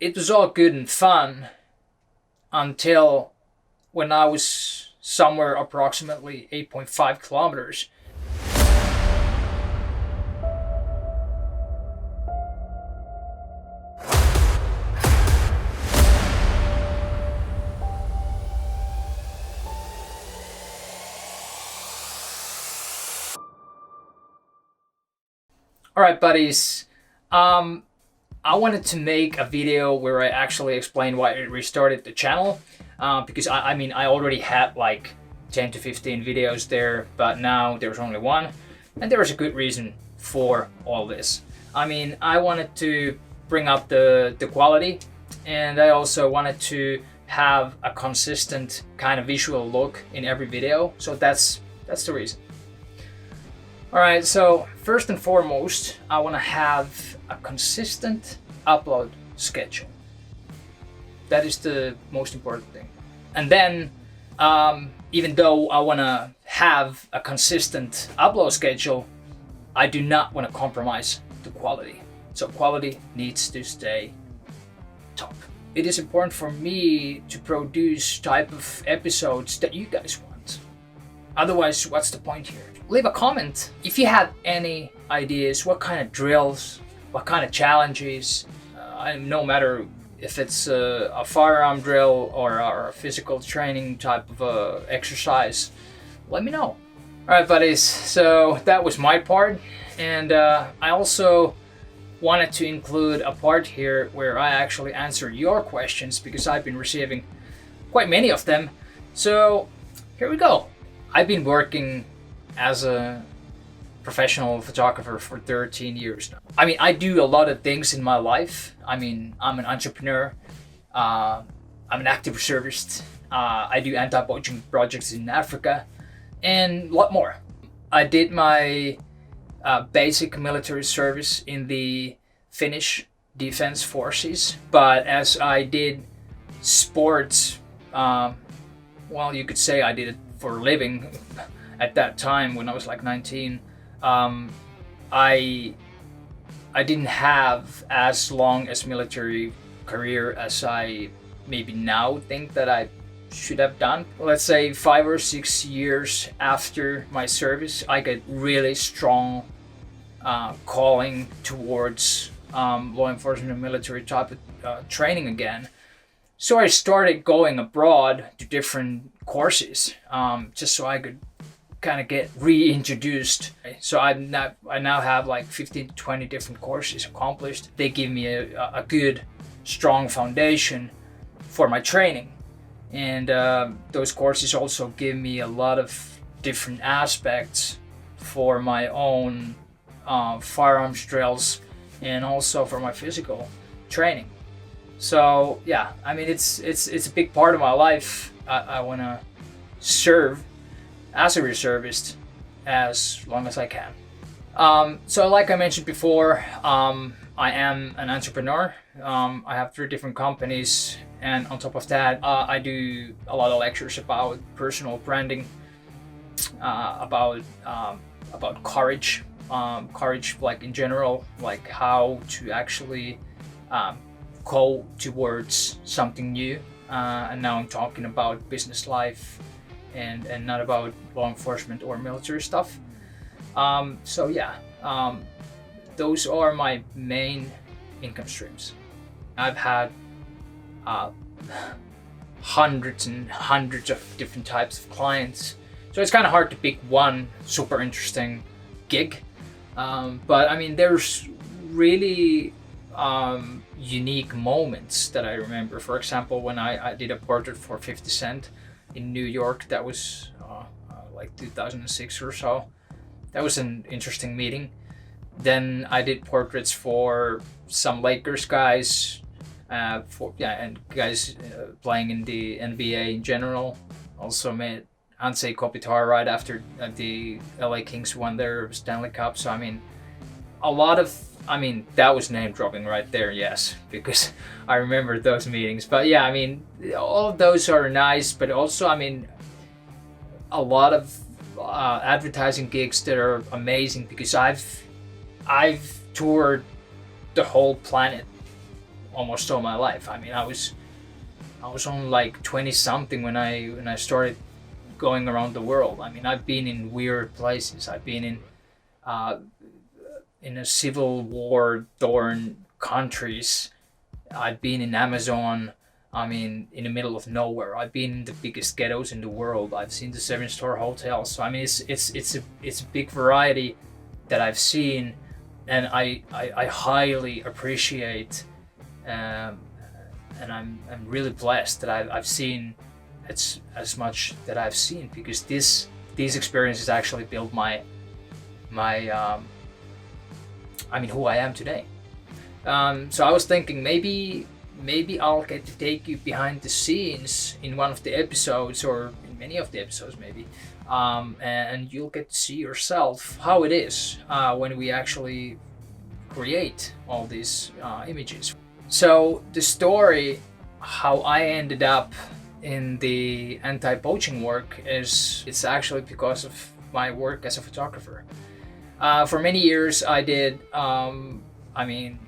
it was all good and fun until when I was somewhere approximately 8.5 kilometers. Alright buddies, I wanted to make a video where I actually explain why I restarted the channel, because I mean I already had like 10 to 15 videos there, but now there's only one, and there was a good reason for all this. I mean, I wanted to bring up the quality, and I also wanted to have a consistent kind of visual look in every video, so that's the reason. Alright, so first and foremost, I want to have a consistent upload schedule. That is the most important thing. And then, even though I want to have a consistent upload schedule, I do not want to compromise the quality. So quality needs to stay top. It is important for me to produce type of episodes that you guys want. Otherwise, what's the point here? Leave a comment if you have any ideas, what kind of drills, what kind of challenges, no matter if it's a firearm drill or a physical training type of exercise, let me know. Alright buddies, so that was my part, and I also wanted to include a part here where I actually answer your questions, because I've been receiving quite many of them. So here we go. I've been working as a professional photographer for 13 years now. I mean, I do a lot of things in my life. I mean, I'm an entrepreneur, I'm an active reservist, I do anti-poaching projects in Africa, and a lot more. I did my basic military service in the Finnish Defense Forces, but as I did sports, well, you could say I did it for a living. At that time, when I was like 19, I didn't have as long as military career as I maybe now think that I should have done. Let's say 5 or 6 years after my service, I got really strong calling towards law enforcement and military type of training again. So I started going abroad to different courses, just so I could kind of get reintroduced. So I now have like 15 to 20 different courses accomplished. They give me a good, strong foundation for my training. And those courses also give me a lot of different aspects for my own firearms drills, and also for my physical training. So yeah, I mean, it's a big part of my life. I want to serve as a reservist as long as I can. So like I mentioned before, I am an entrepreneur. I have 3 different companies, and on top of that, I do a lot of lectures about personal branding, about courage, like in general, like how to actually go towards something new. And now I'm talking about business life, and not about law enforcement or military stuff. So yeah, those are my main income streams. I've had hundreds and hundreds of different types of clients, so it's kind of hard to pick one super interesting gig. But I mean, there's really unique moments that I remember. For example, when I did a portrait for 50 Cent in New York, that was like 2006 or so. That was an interesting meeting. Then I did portraits for some Lakers guys, and guys playing in the NBA in general. Also met Ansei Kopitar right after the LA Kings won their Stanley Cup. So I mean, that was name dropping right there, yes, because I remember those meetings. But yeah, I mean, all of those are nice, but also, I mean, a lot of advertising gigs that are amazing, because I've toured the whole planet almost all my life. I mean, I was only like 20 something when I started going around the world. I mean, I've been in weird places. I've been in a civil war torn countries. I've been in Amazon. I mean, in the middle of nowhere. I've been in the biggest ghettos in the world. I've seen the 7-star hotels. So I mean, it's a big variety that I've seen, and I highly appreciate, and I'm really blessed that I've seen as much that I've seen, because these experiences actually build my I mean, who I am today. So I was thinking maybe I'll get to take you behind the scenes in one of the episodes, or in many of the episodes maybe, and you'll get to see yourself how it is when we actually create all these images. So the story, how I ended up in the anti-poaching work, it's actually because of my work as a photographer. For many years I did, I mean,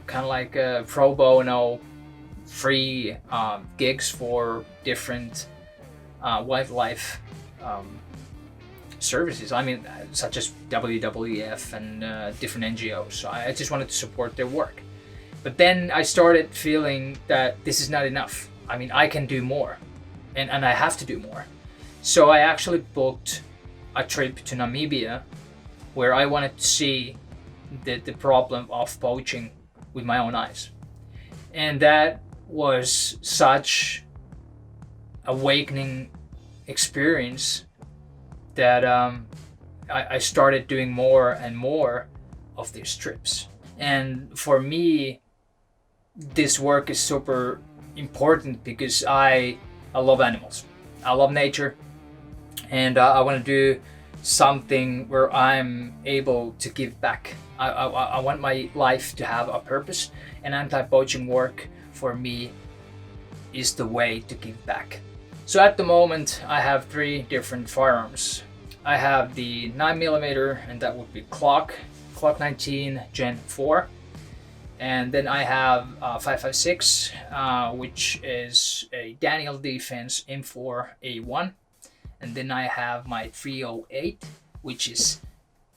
kind of like a pro bono free gigs for different wildlife services. I mean, such as WWF and different NGOs. So I just wanted to support their work. But then I started feeling that this is not enough. I mean, I can do more, and I have to do more. So I actually booked a trip to Namibia, where I wanted to see the problem of poaching with my own eyes. And that was such awakening experience that I started doing more and more of these trips. And for me, this work is super important because I love animals. I love nature, and I want to do something where I'm able to give back. I want my life to have a purpose, and anti-poaching work for me is the way to give back. So at the moment I have 3 different firearms. I have the 9mm, and that would be Glock 19 Gen 4. And then I have 5.56, which is a Daniel Defense M4A1. And then I have my 308, which is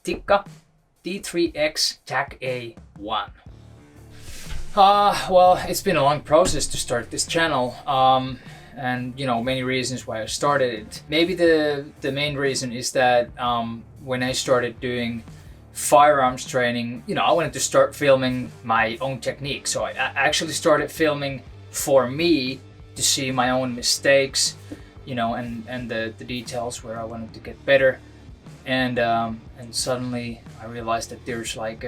Tikka D3X TAC A1. Well, it's been a long process to start this channel, and you know, many reasons why I started it. Maybe the main reason is that when I started doing firearms training, you know, I wanted to start filming my own technique. So I actually started filming for me to see my own mistakes, you know, and the details where I wanted to get better. And suddenly I realized that there's like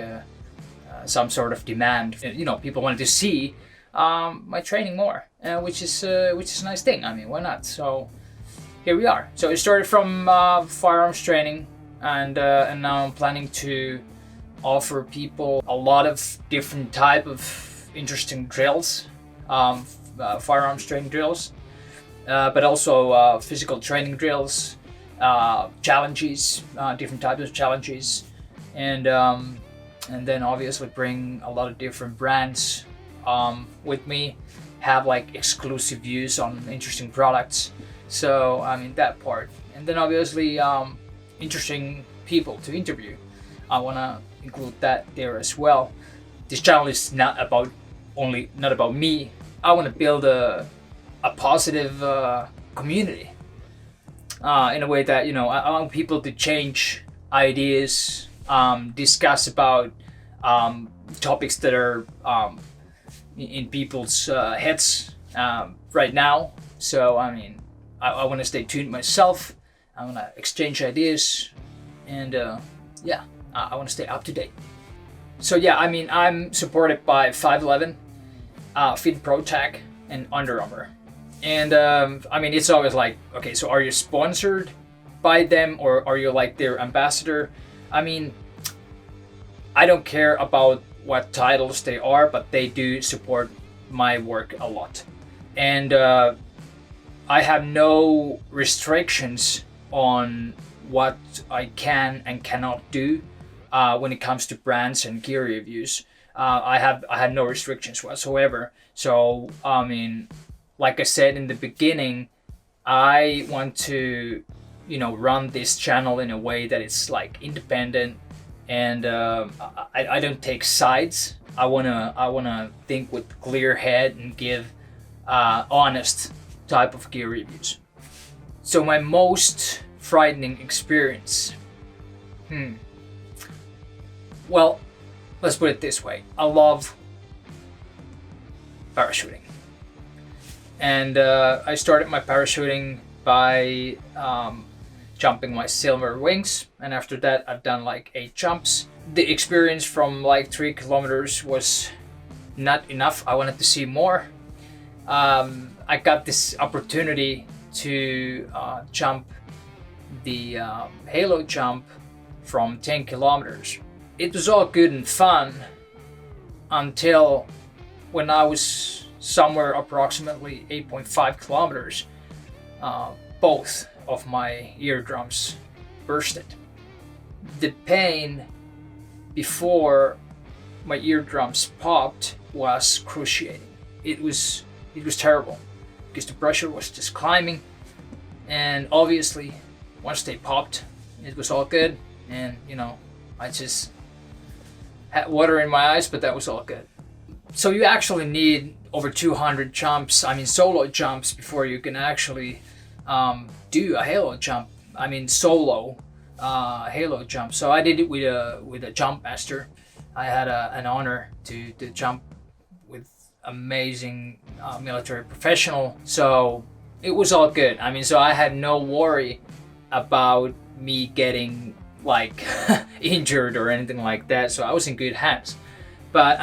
some sort of demand. You know, people wanted to see my training more, which is a nice thing. I mean, why not? So here we are. So it started from firearms training, and now I'm planning to offer people a lot of different type of interesting drills, firearms training drills, but also physical training drills, challenges, different types of challenges, and then obviously bring a lot of different brands with me, have like exclusive views on interesting products. So I mean, that part, and then obviously interesting people to interview. I want to include that there as well. This channel is not about me. I want to build a positive community in a way that, you know, I want people to change ideas, discuss about topics that are in people's heads right now. So I mean, I want to stay tuned myself. I want to exchange ideas, and yeah, I want to stay up to date. So yeah, I mean, I'm supported by 511, Fit Pro Tag, and Under Armour. And I mean, it's always like, okay, so are you sponsored by them, or are you like their ambassador? I mean, I don't care about what titles they are, but they do support my work a lot. And I have no restrictions on what I can and cannot do when it comes to brands and gear reviews. I had no restrictions whatsoever. So I mean, like I said in the beginning, I want to, run this channel in a way that it's like independent, and I don't take sides. I wanna think with clear head and give honest type of gear reviews. So my most frightening experience. Well, let's put it this way. I love parachuting. And I started my parachuting by jumping my silver wings. And after that, I've done like 8 jumps. The experience from like 3 kilometers was not enough. I wanted to see more. I got this opportunity to jump the halo jump from 10 kilometers. It was all good and fun until when I was somewhere approximately 8.5 kilometers, both of my eardrums bursted. The pain before my eardrums popped was cruciating. It was terrible because the pressure was just climbing, and obviously once they popped, it was all good, and I just had water in my eyes, but that was all good. So you actually need over 200 jumps, solo jumps, before you can actually do a halo jump. Solo halo jump. So I did it with a jump master. I had an honor to jump with amazing military professional. So it was all good. So I had no worry about me getting like injured or anything like that. So I was in good hands. But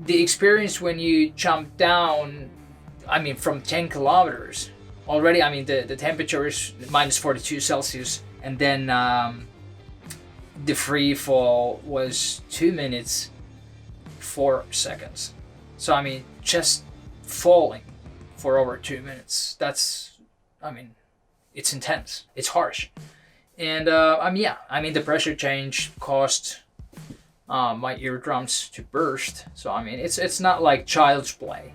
the experience when you jump down, from 10 kilometers already, the temperature is minus 42 Celsius, and then the free fall was 2 minutes 4 seconds. So just falling for over 2 minutes, that's it's intense, it's harsh. And the pressure change caused my eardrums to burst. So it's not like child's play.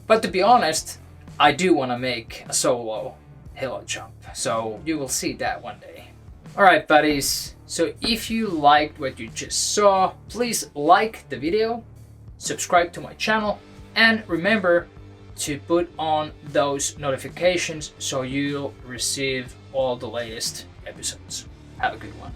But to be honest, I do want to make a solo halo jump. So you will see that one day. Alright buddies, so if you liked what you just saw, please like the video, subscribe to my channel, and remember to put on those notifications so you'll receive all the latest episodes. Have a good one.